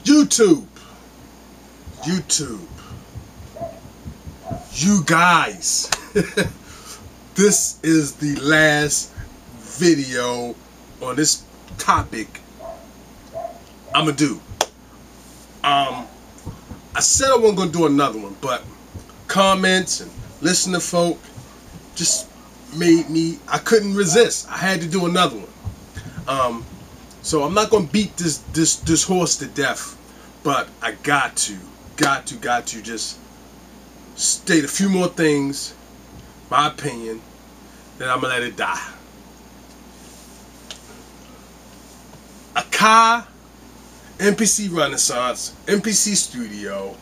YouTube, you guys, this is the last video on this topic I'm gonna do. I said I wasn't gonna do another one, but comments and listening to folk just made me, I couldn't resist. I had to do another one. So I'm not gonna beat this horse to death, but I got to just state a few more things, my opinion, then I'm gonna let it die. Akai, MPC Renaissance, MPC Studio,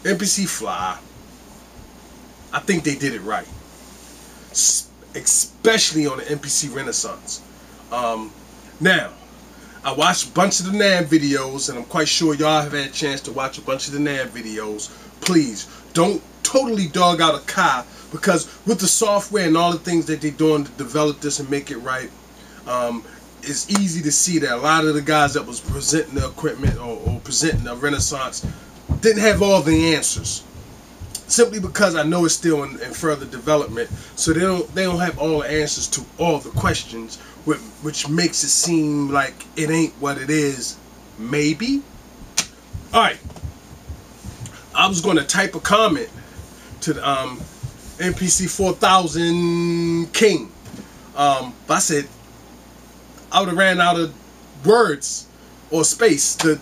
MPC Fly, I think they did it right, especially on the MPC Renaissance. Now, I watched a bunch of the NAMM videos, and I'm quite sure y'all have had a chance to watch a bunch of the NAMM videos. Please, don't totally dog out Akai, because with the software and all the things that they're doing to develop this and make it right, it's easy to see that a lot of the guys that was presenting the equipment or presenting the Renaissance didn't have all the answers. Simply because I know it's still in further development, so they don't have all the answers to all the questions, which makes it seem like it ain't what it is. Maybe. All right. I was going to type a comment to the MPC 4000 King, but I said I would have ran out of words or space to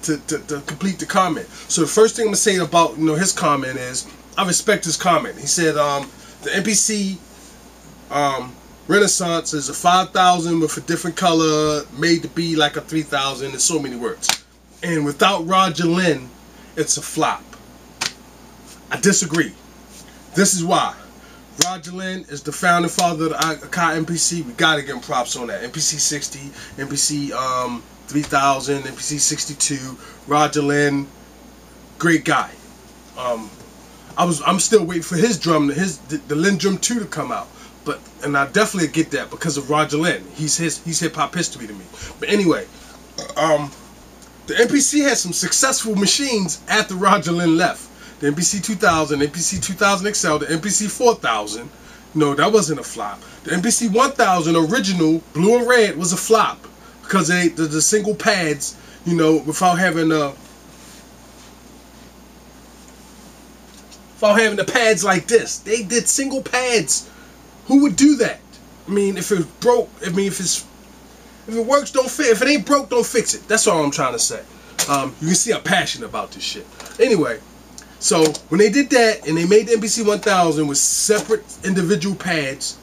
complete the comment. So the first thing I'm gonna say about his comment is, I respect his comment. He said the MPC Renaissance is a 5000 with a different color, made to be like a 3000 in so many words. And without Roger Lynn, it's a flop. I disagree. This is why. Roger Lynn is the founding father of the Akai MPC. We gotta give him props on that. MPC 60, MPC 3000, MPC 62. Roger Lynn, great guy. I'm still waiting for his drum, the Lynn Drum 2 to come out. And I definitely get that because of Roger Lynn. He's hip hop history to me. But anyway, the MPC had some successful machines after Roger Lynn left. The MPC 2000, MPC 2000 XL, the MPC 4000. No, that wasn't a flop. The MPC 1000 original, blue and red, was a flop because the single pads, without having the pads like this. They did single pads. Who would do that? I mean, if it broke, if it works, don't fix. If it ain't broke, don't fix it. That's all I'm trying to say. You can see I'm passionate about this shit. Anyway, so when they did that and they made the MPC 1000 with separate individual pads,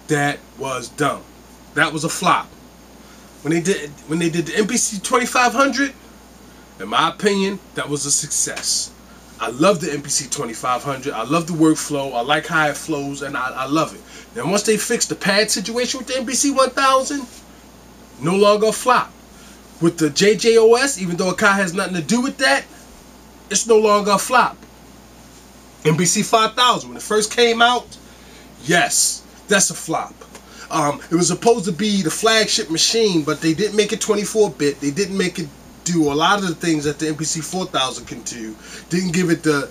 that was dumb. That was a flop. When they did the MPC 2500, in my opinion, that was a success. I love the MPC 2500. I love the workflow. I like how it flows, and I love it. Now, once they fixed the pad situation with the MPC 1000, no longer a flop. With the JJOS, even though Akai has nothing to do with that, it's no longer a flop. MPC 5000, when it first came out, yes, that's a flop. It was supposed to be the flagship machine, but they didn't make it 24-bit. They didn't make it do a lot of the things that the MPC 4000 can do. Didn't give it the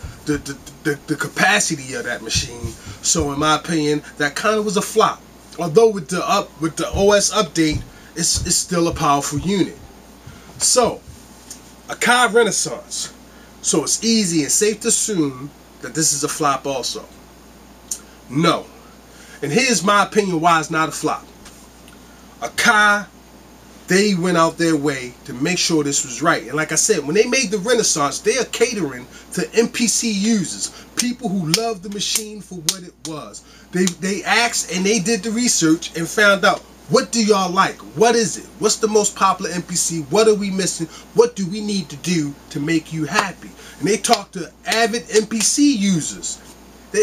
capacity of that machine. So in my opinion, that kind of was a flop. Although with the OS update, it's still a powerful unit. So Akai Renaissance. So it's easy and safe to assume that this is a flop also. No. And here's my opinion why it's not a flop. Akai, they went out their way to make sure this was right. And like I said, when they made the Renaissance, they are catering to MPC users, people who love the machine for what it was. They asked and they did the research and found out, what do y'all like? What is it? What's the most popular MPC? What are we missing? What do we need to do to make you happy? And they talked to avid MPC users.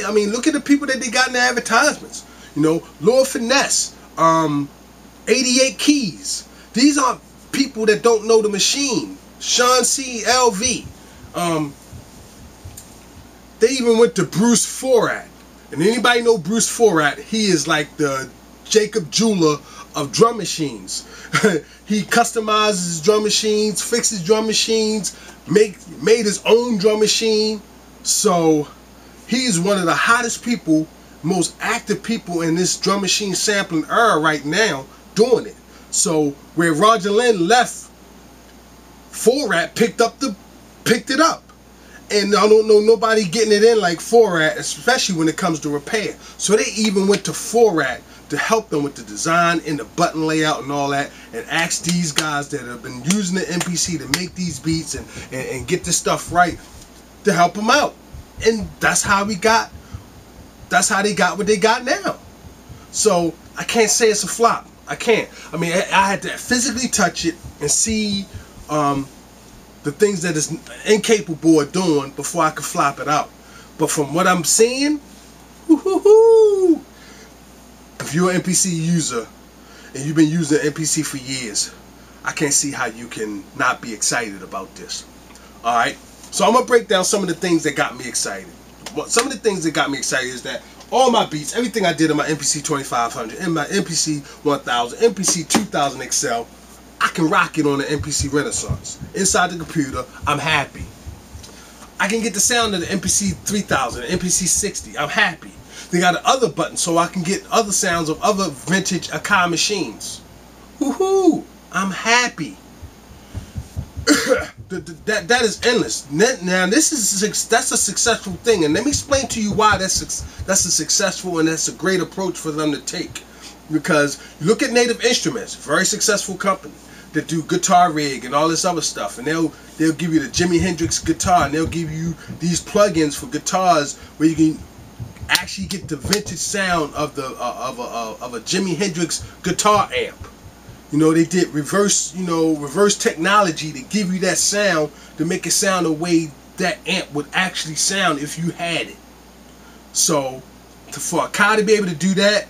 I mean, look at the people that they got in the advertisements. Lord Finesse, 88 Keys. These aren't people that don't know the machine. Sean C. LV. They even went to Bruce Forat. And anybody know Bruce Forat? He is like the Jacob Jeweler of drum machines. He customizes drum machines, fixes drum machines, made his own drum machine. So he's one of the hottest people, most active people in this drum machine sampling era right now doing it. So where Roger Lynn left, 4-Rat picked it up. And I don't know nobody getting it in like 4-Rat, especially when it comes to repair. So they even went to 4-Rat to help them with the design and the button layout and all that, and asked these guys that have been using the MPC to make these beats and get this stuff right to help them out. And that's how they got what they got now. So I can't say it's a flop. I can't. I mean, I had to physically touch it and see the things that it's incapable of doing before I could flop it out. But from what I'm seeing, woo-hoo-hoo, if you're an MPC user and you've been using MPC for years, I can't see how you can not be excited about this. Alright, so I'm going to break down some of the things that got me excited. Some of the things that got me excited is that all my beats, everything I did in my MPC 2500, in my MPC 1000, MPC 2000 XL, I can rock it on the MPC Renaissance. Inside the computer, I'm happy. I can get the sound of the MPC 3000, MPC 60, I'm happy. They got another button so I can get other sounds of other vintage Akai machines. Woohoo! I'm happy. That is endless. Now that's a successful thing, and let me explain to you why that's a successful and that's a great approach for them to take. Because you look at Native Instruments, very successful company that do guitar rig and all this other stuff, and they'll give you the Jimi Hendrix guitar, and they'll give you these plugins for guitars where you can actually get the vintage sound of the of a Jimi Hendrix guitar amp. You know, they did reverse technology to give you that sound, to make it sound the way that amp would actually sound if you had it. So for Akai to be able to do that,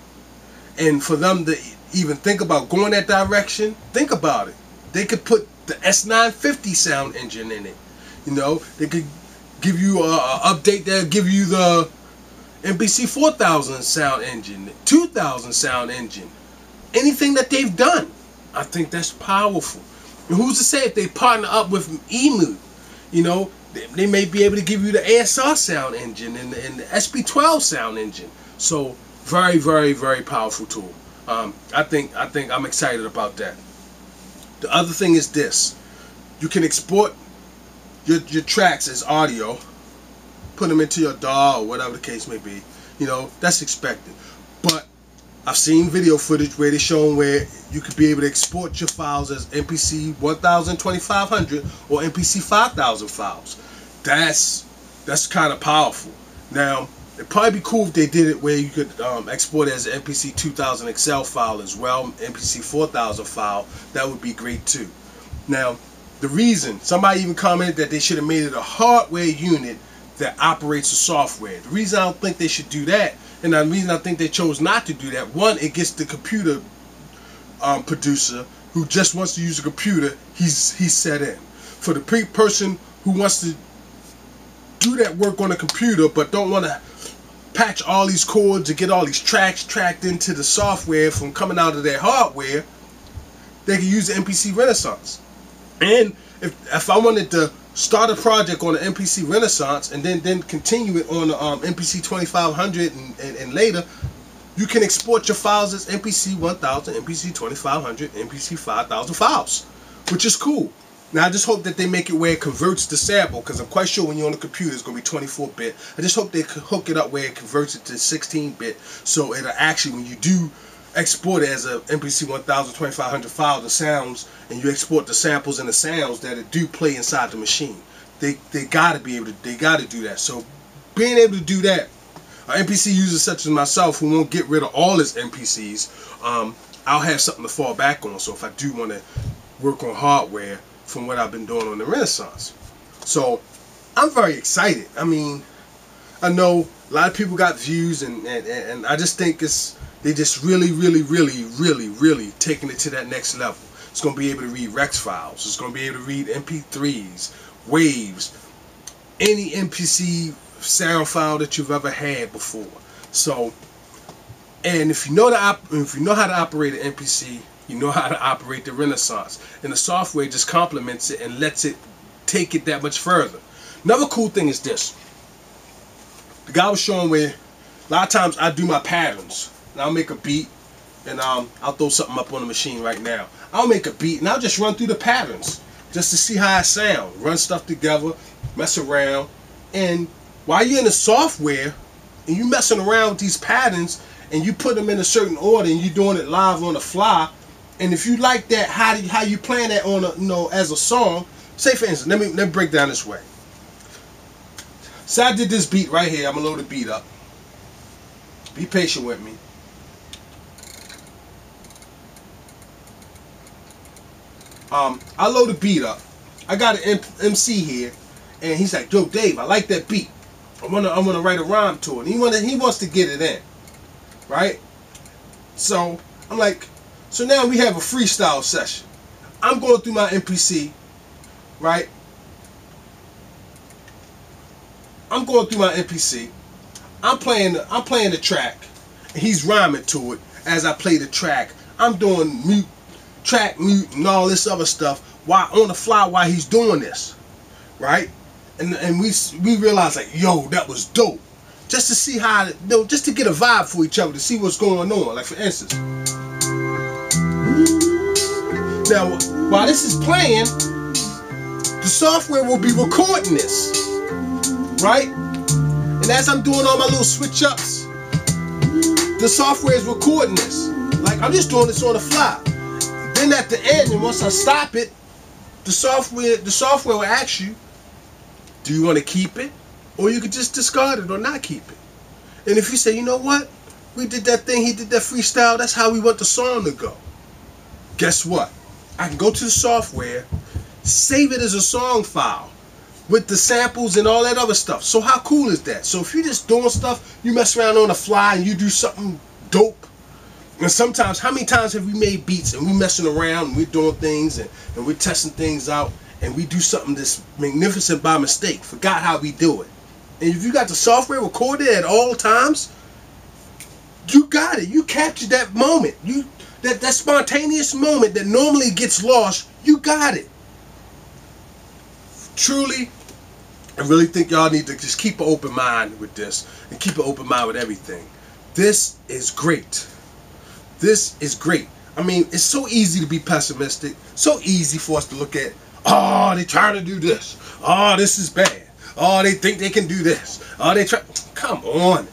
and for them to even think about going that direction, think about it. They could put the S950 sound engine in it. You know, they could give you a update that'll give you the MPC 4000 sound engine, 2000 sound engine. Anything that they've done, I think that's powerful. And who's to say if they partner up with EMU, you know, they may be able to give you the ASR sound engine and the SP12 sound engine. So very, very, very powerful tool. I think I'm excited about that. The other thing is this: you can export your tracks as audio, put them into your DAW or whatever the case may be. You know, that's expected. But I've seen video footage where they're showing where you could be able to export your files as MPC 1000, 2500 or MPC 5000 files. That's kind of powerful. Now, it'd probably be cool if they did it where you could export it as an MPC 2000 XL file as well, MPC 4000 file. That would be great too. Now, the reason, somebody even commented that they should have made it a hardware unit that operates the software. The reason I don't think they should do that, and the reason I think they chose not to do that, one, it gets the computer producer who just wants to use a computer, he's set in. For the person who wants to do that work on a computer but don't want to patch all these chords to get all these tracks tracked into the software from coming out of their hardware, they can use the MPC Renaissance. And if I wanted to start a project on the MPC Renaissance and then continue it on the MPC 2500 and later, you can export your files as MPC 1000, MPC 2500, MPC 5000 files, which is cool. Now I just hope that they make it where it converts the sample, because I'm quite sure when you're on the computer it's going to be 24-bit. I just hope they hook it up where it converts it to 16-bit, so it'll actually, when you do export it as a MPC 1000, 2500 file, the sounds, and you export the samples and the sounds that it do play inside the machine. They gotta be able to, they gotta do that. So being able to do that, MPC users such as myself who won't get rid of all his MPCs, I'll have something to fall back on. So if I do want to work on hardware from what I've been doing on the Renaissance, so I'm very excited. I mean, I know a lot of people got views, and I just think they just really taking it to that next level. It's going to be able to read Rex files. It's going to be able to read MP3s, waves, any MPC sound file that you've ever had before. So And if you know how to operate an MPC, you know how to operate the Renaissance. And the software just complements it and lets it take it that much further. Another cool thing is this. The guy was showing where a lot of times I do my patterns. And I'll make a beat, and I'll throw something up on the machine right now. I'll make a beat and I'll just run through the patterns just to see how it sounds. Run stuff together, mess around. And while you're in the software and you messing around with these patterns and you put them in a certain order and you're doing it live on the fly, and if you like that, how you playing that on a, as a song. Say for instance, let me break down this way. So I did this beat right here. I'm gonna load the beat up. Be patient with me. I load the beat up. I got an MC here, and he's like, "Yo, Dave, I like that beat. I wanna write a rhyme to it." And he wants to get it in, right? So I'm like, so now we have a freestyle session. I'm going through my MPC, right? I'm going through my MPC. I'm playing the track, and he's rhyming to it as I play the track. I'm doing mute, track mute, and all this other stuff while on the fly while he's doing this, right? And we realize like, yo, that was dope. Just to see how, just to get a vibe for each other, to see what's going on. Like for instance, now while this is playing, the software will be recording this, right? And as I'm doing all my little switch ups, the software is recording this. Like I'm just doing this on the fly. Then at the end, and once I stop it, the software will ask you, do you want to keep it? Or you could just discard it or not keep it. And if you say, you know what? We did that thing, he did that freestyle, that's how we want the song to go. Guess what? I can go to the software, save it as a song file with the samples and all that other stuff. So how cool is that? So if you're just doing stuff, you mess around on the fly and you do something dope. And sometimes, how many times have we made beats and we messing around and we're doing things and we're testing things out and we do something that's magnificent by mistake, forgot how we do it. And if you got the software recorded at all times, you got it. You captured that moment. That spontaneous moment that normally gets lost, you got it. Truly, I really think y'all need to just keep an open mind with this and keep an open mind with everything. This is great. This is great. I mean, it's so easy to be pessimistic. So easy for us to look at, oh, they're trying to do this. Oh, this is bad. Oh, they think they can do this. Oh, they try. Come on.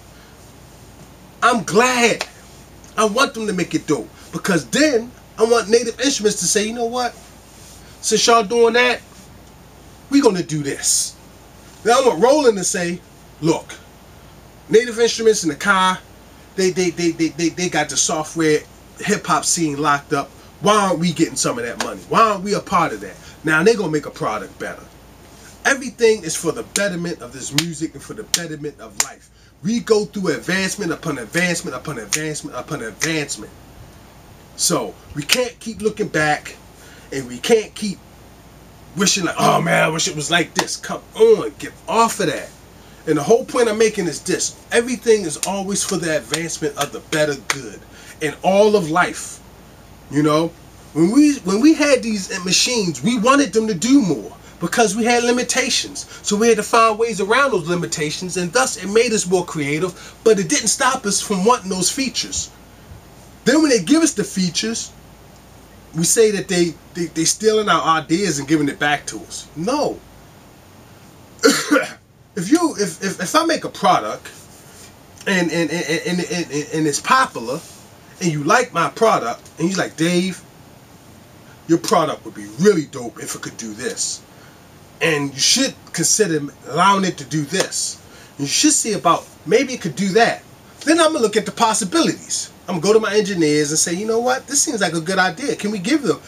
I'm glad. I want them to make it dope. Because then I want Native Instruments to say, you know what? Since y'all doing that, we're going to do this. Then I want Roland to say, look, Native Instruments in the car, they got the software hip-hop scene locked up. Why aren't we getting some of that money? Why aren't we a part of that? Now they're going to make a product better. Everything is for the betterment of this music and for the betterment of life. We go through advancement upon advancement upon advancement upon advancement. So we can't keep looking back and we can't keep wishing like, oh man, I wish it was like this. Come on, get off of that. And the whole point I'm making is this. Everything is always for the advancement of the better good in all of life. You know, when we had these machines, we wanted them to do more because we had limitations. So we had to find ways around those limitations, and thus it made us more creative, but it didn't stop us from wanting those features. Then when they give us the features, we say that they stealing our ideas and giving it back to us. No. If I make a product and it's popular and you like my product and you're like, Dave, your product would be really dope if it could do this, and you should consider allowing it to do this, you should see about maybe it could do that. Then I'm gonna look at the possibilities. I'm gonna go to my engineers and say, you know what, this seems like a good idea. Can we give them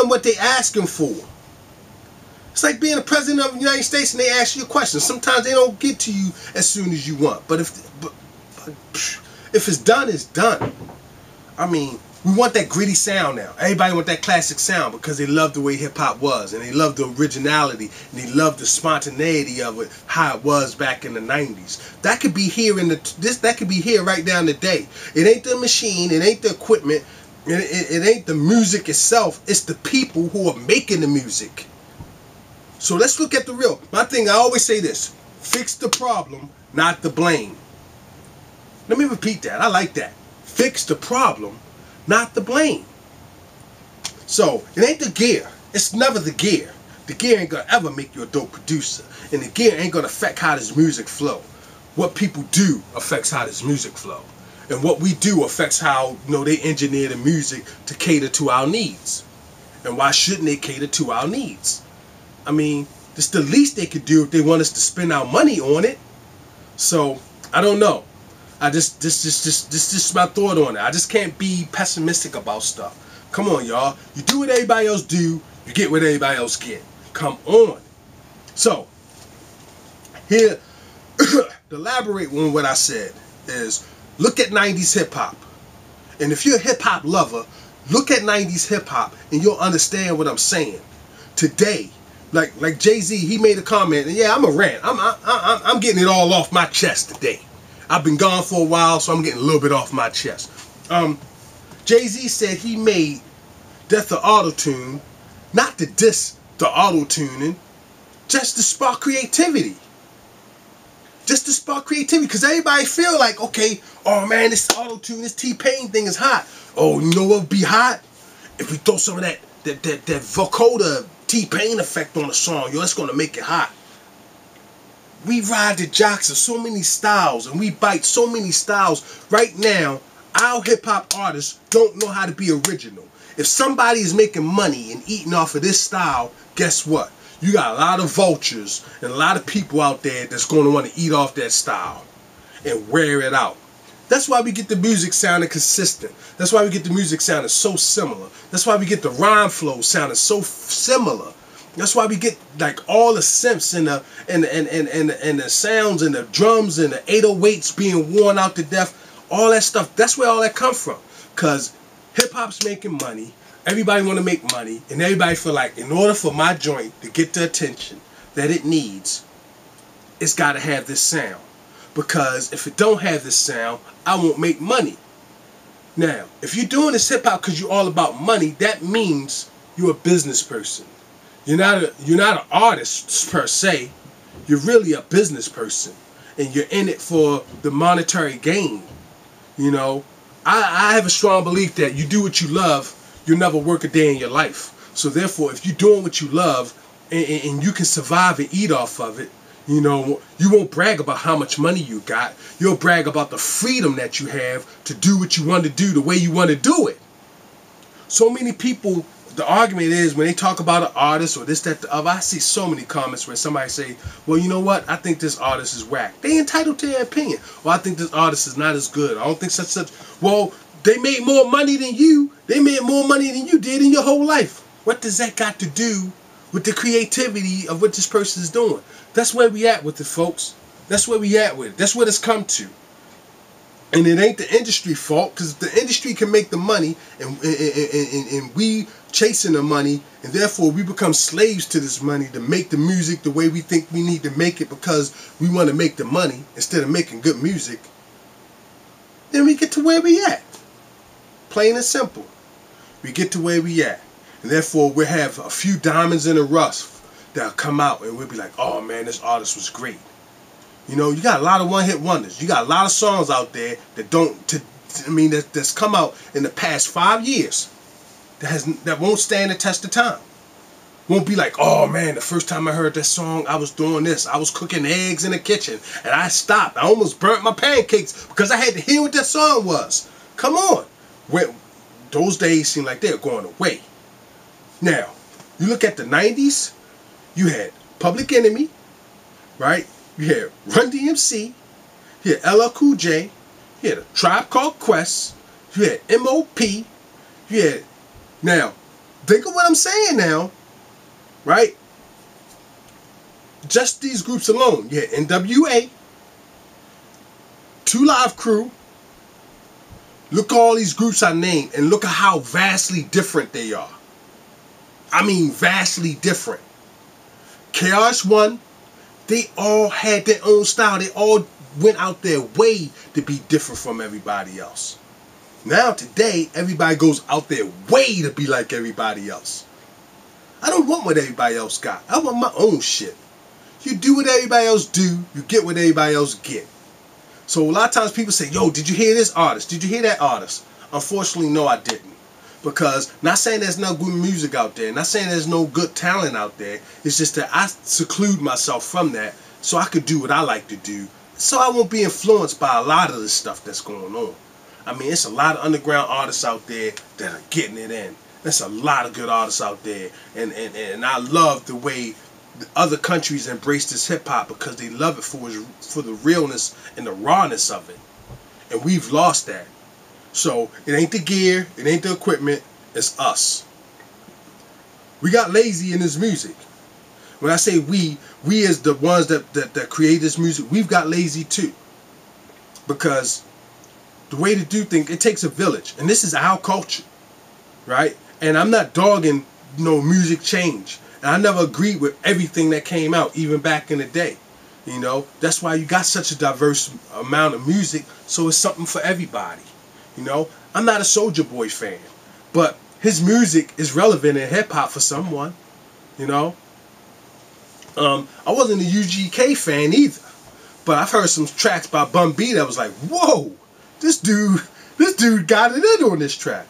what they asking for? It's like being a president of the United States and they ask you a question. Sometimes they don't get to you as soon as you want. But if it's done, it's done. I mean, We want that gritty sound now. Everybody want that classic sound because they love the way hip-hop was, and they love the originality, and they love the spontaneity of it, how it was back in the 90s. That could be here that could be here right down today. It ain't the machine, it ain't the equipment, it ain't the music itself, it's the people who are making the music. So let's look at the real. My thing, I always say this: fix the problem, not the blame. Let me repeat that. I like that. Fix the problem, not the blame. So it ain't the gear. It's never the gear. The gear ain't gonna ever make you a dope producer, and the gear ain't gonna affect how this music flow. What people do affects how this music flow, and what we do affects how, you know, they engineer the music to cater to our needs. And why shouldn't they cater to our needs? I mean, it's the least they could do if they want us to spend our money on it. So I don't know. This is my thought on it. I just can't be pessimistic about stuff. Come on, y'all. You do what everybody else do, you get what everybody else get. Come on. So, here, to elaborate on what I said is, look at 90s hip-hop. And if you're a hip-hop lover, look at 90s hip-hop and you'll understand what I'm saying. Today, like Jay-Z, he made a comment, and yeah, I'm a rant. I'm getting it all off my chest today. I've been gone for a while, so I'm getting a little bit off my chest. Jay-Z said he made Death of Auto-Tune, not to diss the auto-tuning, just to spark creativity. Just to spark creativity, because everybody feel like, okay, oh man, this auto-tune, this T-Pain thing is hot. Oh, you know what would be hot? If we throw some of that vocoder T-Pain effect on the song, yo, that's gonna make it hot. We ride the jocks of so many styles, and we bite so many styles. Right now, our hip-hop artists don't know how to be original. If somebody is making money and eating off of this style, guess what? You got a lot of vultures and a lot of people out there that's going to want to eat off that style and wear it out. That's why we get the music sounding consistent. That's why we get the music sounding so similar. That's why we get the rhyme flow sounding so similar. That's why we get like all the synths and the sounds and the drums and the 808s being worn out to death. All that stuff. That's where all that come from. Cause hip hop's making money. Everybody want to make money, and everybody feel like in order for my joint to get the attention that it needs, it's got to have this sound. Because if it don't have this sound, I won't make money. Now, if you're doing this hip hop because you're all about money, that means you're a business person. You're not an artist per se. You're really a business person, and you're in it for the monetary gain. You know, I have a strong belief that you do what you love, you'll never work a day in your life. So therefore, if you're doing what you love and you can survive and eat off of it, you know, you won't brag about how much money you got. You'll brag about the freedom that you have to do what you want to do the way you want to do it. So many people, the argument is when they talk about an artist or this, that, the other, I see so many comments where somebody say, well, you know what? I think this artist is whack. They entitled to their opinion. Well, I think this artist is not as good. I don't think such. Well, they made more money than you. They made more money than you did in your whole life. What does that got to do with the creativity of what this person is doing? That's where we at with it, folks. That's where we at with it. That's what it's come to. And it ain't the industry fault, because the industry can make the money, and we chasing the money, and therefore we become slaves to this money to make the music the way we think we need to make it because we want to make the money instead of making good music. Then we get to where we at. Plain and simple. We get to where we at. And therefore we'll have a few diamonds in the rough that'll come out and we'll be like, oh man, this artist was great. You know, you got a lot of one-hit wonders. You got a lot of songs out there that that's come out in the past 5 years that won't stand the test of time. Won't be like, oh man, the first time I heard that song, I was doing this. I was cooking eggs in the kitchen and I stopped. I almost burnt my pancakes because I had to hear what that song was. Come on. Those days seem like they're going away. Now, you look at the 90s, you had Public Enemy, right? You had Run DMC, you had LL Cool J, you had a Tribe Called Quest, you had M.O.P., you had, now, think of what I'm saying now, right? Just these groups alone, you had NWA, 2 Live Crew, Look at all these groups I named and look at how vastly different they are. I mean vastly different. KRS-One, they all had their own style. They all went out their way to be different from everybody else. Now today, everybody goes out their way to be like everybody else. I don't want what everybody else got. I want my own shit. You do what everybody else do, you get what everybody else get. So a lot of times people say, yo, did you hear this artist? Did you hear that artist? Unfortunately, no, I didn't. Because, not saying there's no good music out there, not saying there's no good talent out there, it's just that I seclude myself from that so I could do what I like to do, so I won't be influenced by a lot of the stuff that's going on. I mean, it's a lot of underground artists out there that are getting it in. There's a lot of good artists out there, and I love the way other countries embrace this hip-hop because they love it for the realness and the rawness of it. And we've lost that. So it ain't the gear, it ain't the equipment, it's us. We got lazy in this music. When I say we as the ones that create this music, we've got lazy too. Because the way to do things, it takes a village. And this is our culture, right? And I'm not dogging music change. And I never agreed with everything that came out, even back in the day. You know, that's why you got such a diverse amount of music, so it's something for everybody. You know, I'm not a Soulja Boy fan, but his music is relevant in hip-hop for someone, you know. I wasn't a UGK fan either, but I've heard some tracks by Bun B that was like, whoa, this dude got it in on this track.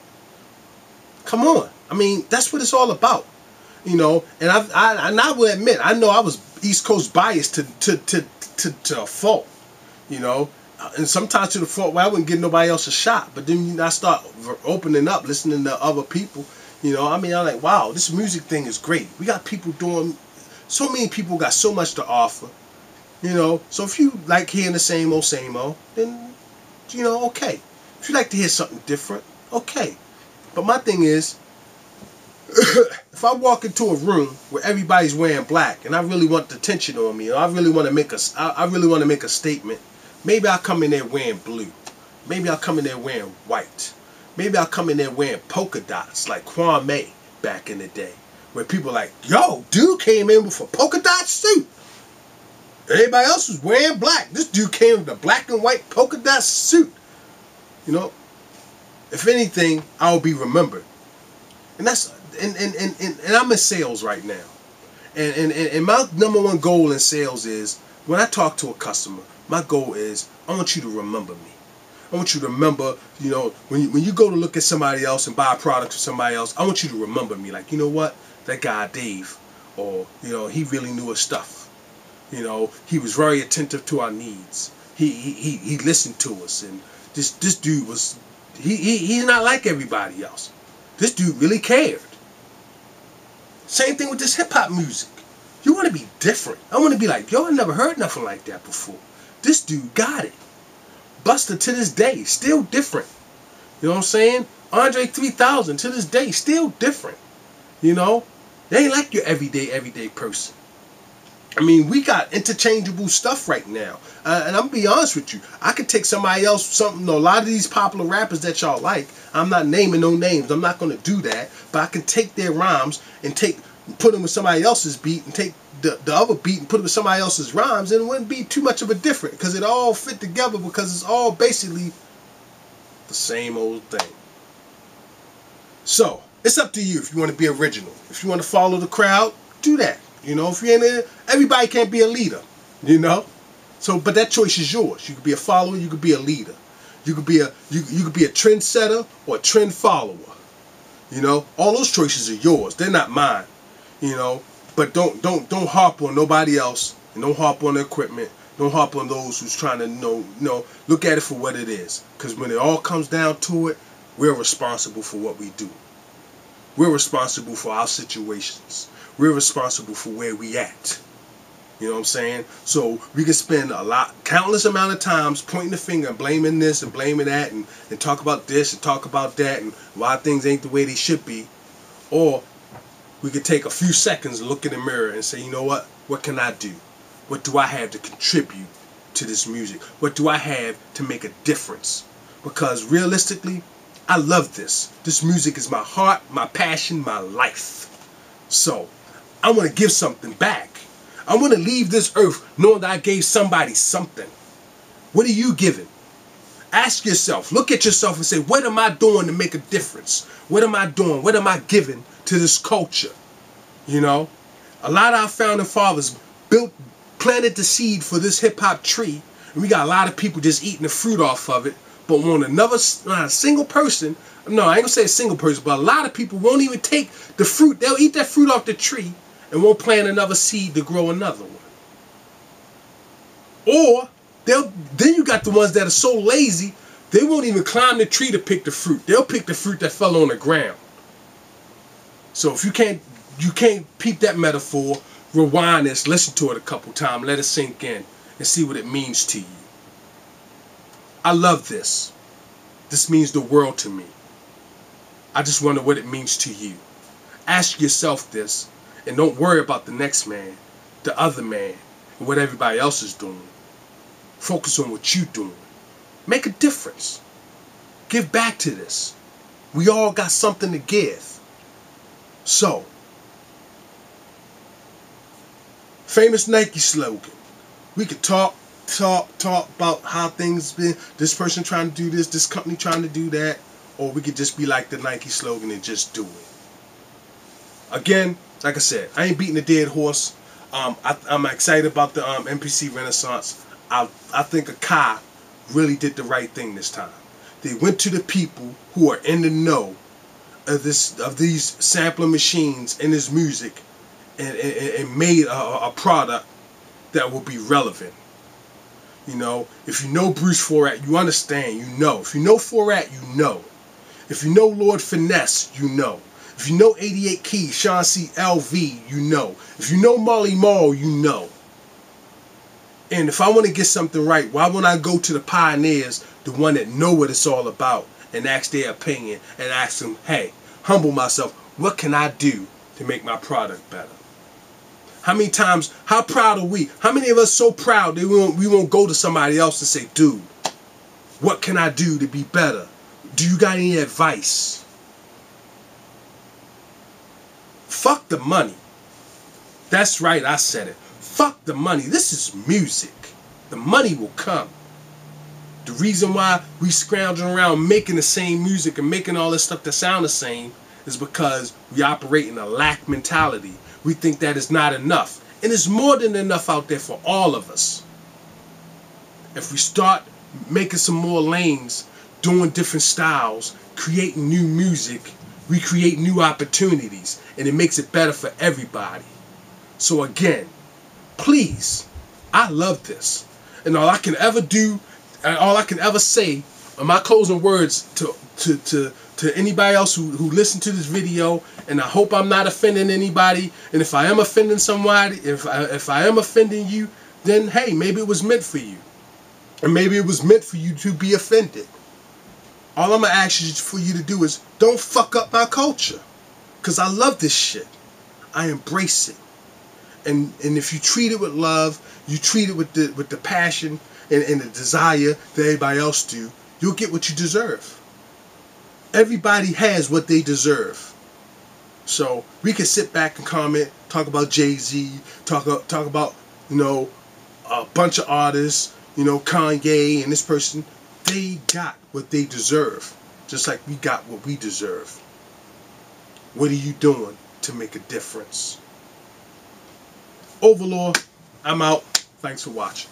Come on. I mean, that's what it's all about. You know, and I will admit, I know I was East Coast biased to a fault, you know, and sometimes to the fault where I wouldn't give nobody else a shot. But then I start opening up, listening to other people, you know. I mean, I'm like, wow, this music thing is great. We got people doing, so many people got so much to offer, you know. So if you like hearing the same old, then, you know, okay. If you like to hear something different, okay. But my thing is, if I walk into a room where everybody's wearing black and I really want the attention on me, or I really want to make a statement, maybe I'll come in there wearing blue. Maybe I'll come in there wearing white. Maybe I'll come in there wearing polka dots like Kwame back in the day, where people are like, yo, dude came in with a polka dot suit. Everybody else was wearing black. This dude came with a black and white polka dot suit. You know, if anything, I'll be remembered. And that's and I'm in sales right now. And my number one goal in sales is, when I talk to a customer, my goal is, I want you to remember me. I want you to remember, you know, when you go to look at somebody else and buy a product from somebody else, I want you to remember me. Like, you know what? That guy Dave, or, you know, he really knew his stuff. You know, he was very attentive to our needs. He listened to us, and this dude was, he's not like everybody else. This dude really cared. Same thing with this hip-hop music. You want to be different. I want to be like, yo, I never heard nothing like that before. This dude got it. Buster to this day, still different. You know what I'm saying? Andre 3000 to this day, still different. You know? They ain't like your everyday person. I mean, we got interchangeable stuff right now. And I'm going to be honest with you. I could take somebody else, something, a lot of these popular rappers that y'all like, I'm not naming no names. I'm not going to do that. But I can take their rhymes and put them with somebody else's beat, and take the other beat and put it with somebody else's rhymes, and it wouldn't be too much of a difference, because it all fit together, because it's all basically the same old thing. So, it's up to you if you want to be original. If you want to follow the crowd, do that. You know, if you ain't there, everybody can't be a leader, you know? So, but that choice is yours. You could be a follower, you could be a leader. You could be a trendsetter or a trend follower. You know, all those choices are yours. They're not mine. You know, but don't harp on nobody else, and don't harp on the equipment. Don't harp on those who's trying to look at it for what it is. Because when it all comes down to it, we're responsible for what we do. We're responsible for our situations. We're responsible for where we at. You know what I'm saying? So we can spend countless amount of times pointing the finger and blaming this and blaming that, and talk about this and talk about that, and why things ain't the way they should be. Or we could take a few seconds and look in the mirror and say, you know what? What can I do? What do I have to contribute to this music? What do I have to make a difference? because realistically, I love this. This music is my heart, my passion, my life. So I want to give something back. I want to leave this earth knowing that I gave somebody something. What are you giving? Ask yourself, look at yourself and say, what am I doing to make a difference? What am I doing? What am I giving to this culture? You know, a lot of our founding fathers planted the seed for this hip hop tree, and we got a lot of people just eating the fruit off of it. But when not a single person, no, I ain't gonna say a single person, but a lot of people won't even take the fruit. They'll eat that fruit off the tree and won't plant another seed to grow another one. Or then you got the ones that are so lazy, they won't even climb the tree to pick the fruit. They'll pick the fruit that fell on the ground. So if you can't peep that metaphor, rewind this, listen to it a couple times, let it sink in, and see what it means to you. I love this. This means the world to me. I just wonder what it means to you. Ask yourself this, and don't worry about the next man, the other man, and what everybody else is doing. Focus on what you're doing. Make a difference. Give back to this. We all got something to give. So, famous Nike slogan. We could talk about how things been. This person trying to do this company trying to do that. Or we could just be like the Nike slogan and just do it. Again, like I said, I ain't beating a dead horse. I'm excited about the MPC Renaissance. I think Akai really did the right thing this time. They went to the people who are in the know of these sampling machines and this music, and made a product that will be relevant. You know, if you know Bruce Forat, you understand, you know. If you know Forat, you know. If you know Lord Finesse, you know. If you know 88 Keys, Sean C. LV, you know. If you know Molly Mall, you know. And if I want to get something right, why won't I go to the pioneers, the one that know what it's all about, and ask their opinion, and ask them, hey, humble myself, what can I do to make my product better? How many times, how proud are we? How many of us so proud that we won't go to somebody else and say, dude, what can I do to be better? Do you got any advice? Fuck the money. That's right, I said it. Fuck the money. This is music. The money will come. The reason why we scrounging around making the same music and making all this stuff that sound the same is because we operate in a lack mentality. We think that is not enough. And it's more than enough out there for all of us. If we start making some more lanes, doing different styles, creating new music, we create new opportunities, and it makes it better for everybody. So again, please, I love this. And all I can ever do, and all I can ever say are my closing words to anybody else who listened to this video, and I hope I'm not offending anybody. And if I am offending somebody, if I am offending you, then hey, maybe it was meant for you. And maybe it was meant for you to be offended. All I'm going to ask you for you to do is don't fuck up my culture. Because I love this shit. I embrace it. And if you treat it with love, you treat it with the passion and the desire that everybody else do, you'll get what you deserve. Everybody has what they deserve. So we can sit back and comment, talk about Jay-Z, talk about, you know, a bunch of artists, you know, Kanye and this person. They got what they deserve, just like we got what we deserve. What are you doing to make a difference? Overlord, I'm out. Thanks for watching.